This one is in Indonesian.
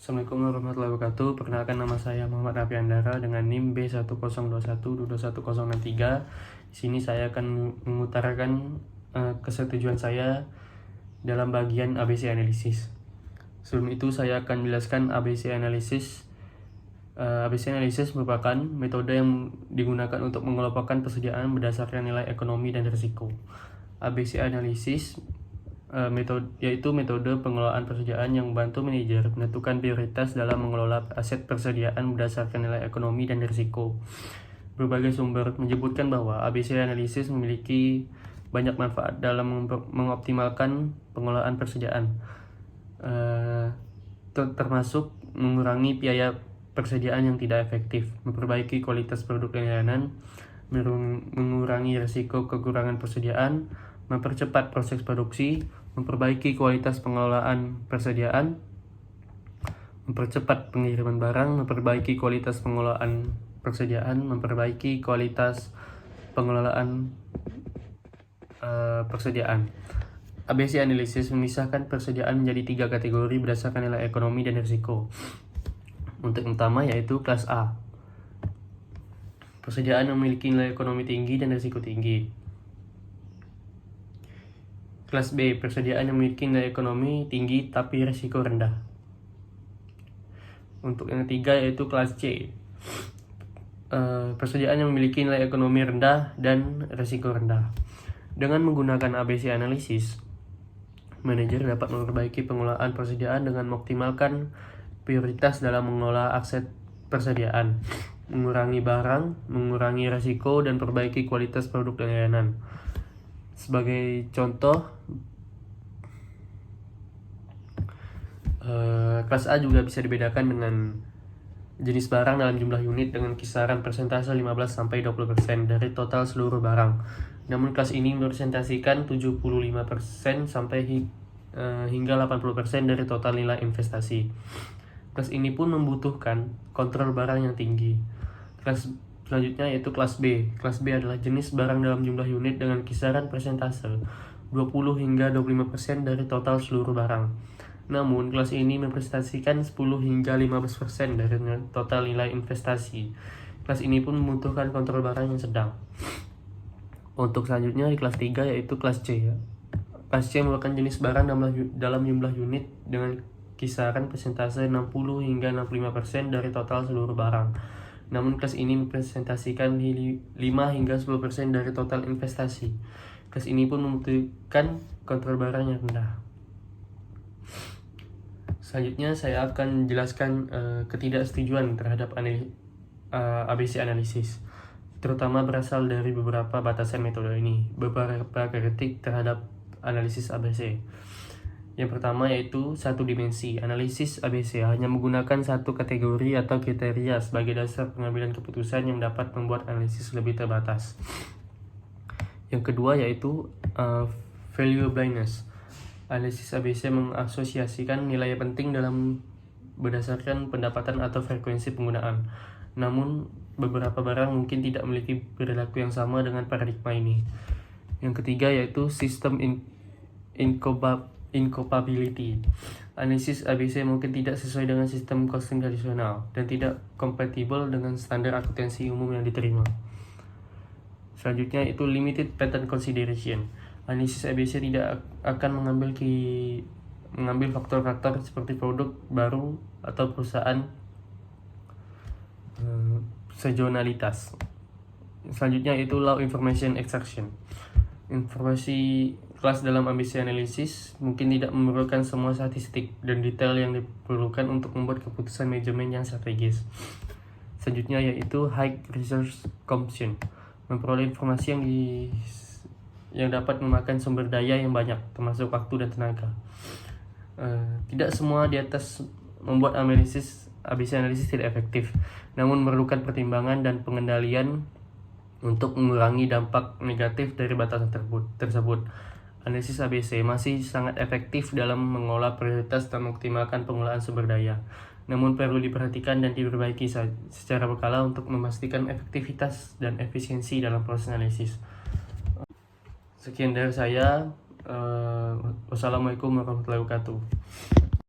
Assalamualaikum warahmatullahi wabarakatuh. Perkenalkan, nama saya Muhammad Raffi Andara dengan NIM B1021221063. Di sini saya akan mengutarakan kesetujuan saya dalam bagian ABC analisis. Sebelum itu saya akan menjelaskan ABC analisis. ABC analisis merupakan metode yang digunakan untuk mengelompokkan persediaan berdasarkan nilai ekonomi dan risiko. ABC analisis yaitu metode pengelolaan persediaan yang membantu manajer menentukan prioritas dalam mengelola aset persediaan berdasarkan nilai ekonomi dan risiko. Berbagai sumber menyebutkan bahwa ABC analisis memiliki banyak manfaat dalam mengoptimalkan pengelolaan persediaan, termasuk mengurangi biaya persediaan yang tidak efektif, memperbaiki kualitas produk dan layanan, mengurangi risiko kekurangan persediaan, mempercepat proses produksi, memperbaiki kualitas pengelolaan persediaan, mempercepat pengiriman barang, memperbaiki kualitas pengelolaan persediaan, memperbaiki kualitas pengelolaan persediaan. ABC analisis memisahkan persediaan menjadi 3 kategori berdasarkan nilai ekonomi dan risiko. Untuk yang pertama yaitu kelas A, persediaan yang memiliki nilai ekonomi tinggi dan risiko tinggi. Kelas B, persediaan yang memiliki nilai ekonomi tinggi tapi risiko rendah. Untuk yang ketiga yaitu kelas C, persediaan yang memiliki nilai ekonomi rendah dan risiko rendah. Dengan menggunakan ABC analisis, manajer dapat memperbaiki pengelolaan persediaan dengan mengoptimalkan prioritas dalam mengelola aset persediaan, mengurangi barang, mengurangi risiko, dan perbaiki kualitas produk dan layanan. Sebagai contoh, kelas A juga bisa dibedakan dengan jenis barang dalam jumlah unit dengan kisaran persentase 15-20% dari total seluruh barang. Namun kelas ini merepresentasikan 75% sampai hingga 80% dari total nilai investasi. Kelas ini pun membutuhkan kontrol barang yang tinggi. Kelas selanjutnya yaitu kelas B. Kelas B adalah jenis barang dalam jumlah unit dengan kisaran persentase 20 hingga 25% dari total seluruh barang. Namun, kelas ini merepresentasikan 10 hingga 15% dari total nilai investasi. Kelas ini pun membutuhkan kontrol barang yang sedang. Untuk selanjutnya di kelas 3 yaitu kelas C. Kelas C merupakan jenis barang dalam jumlah unit dengan kisaran persentase 60 hingga 65% dari total seluruh barang. Namun kelas ini merepresentasikan 5 hingga 10% dari total investasi. Kelas ini pun membutuhkan kontrol barang yang rendah. Selanjutnya saya akan menjelaskan ketidaksetujuan terhadap ABC analisis, terutama berasal dari beberapa batasan metode ini. Beberapa kritik terhadap analisis ABC. Yang pertama yaitu satu dimensi. Analisis ABC hanya menggunakan satu kategori atau kriteria sebagai dasar pengambilan keputusan yang dapat membuat analisis lebih terbatas. Yang kedua yaitu value blindness. Analisis ABC mengasosiasikan nilai penting dalam berdasarkan pendapatan atau frekuensi penggunaan. Namun beberapa barang mungkin tidak memiliki perilaku yang sama dengan paradigma ini. Yang ketiga yaitu sistem incompatibility. Analisis ABC mungkin tidak sesuai dengan sistem costing tradisional dan tidak kompatibel dengan standar akuntansi umum yang diterima. Selanjutnya itu limited pattern consideration. Analisis ABC tidak akan mengambil faktor-faktor seperti produk baru atau perusahaan sezonalitas. Selanjutnya itu low information extraction. Informasi kelas dalam ABC analisis mungkin tidak memerlukan semua statistik dan detail yang diperlukan untuk membuat keputusan manajemen yang strategis. Selanjutnya yaitu high resource consumption. Memperoleh informasi yang dapat memakan sumber daya yang banyak, termasuk waktu dan tenaga. Tidak semua di atas membuat ABC analisis tidak efektif, namun memerlukan pertimbangan dan pengendalian untuk mengurangi dampak negatif dari batasan tersebut. Analisis ABC masih sangat efektif dalam mengolah prioritas dan mengoptimalkan penggunaan sumber daya. Namun perlu diperhatikan dan diperbaiki secara berkala untuk memastikan efektivitas dan efisiensi dalam proses analisis. Sekian dari saya. Wassalamualaikum warahmatullahi wabarakatuh.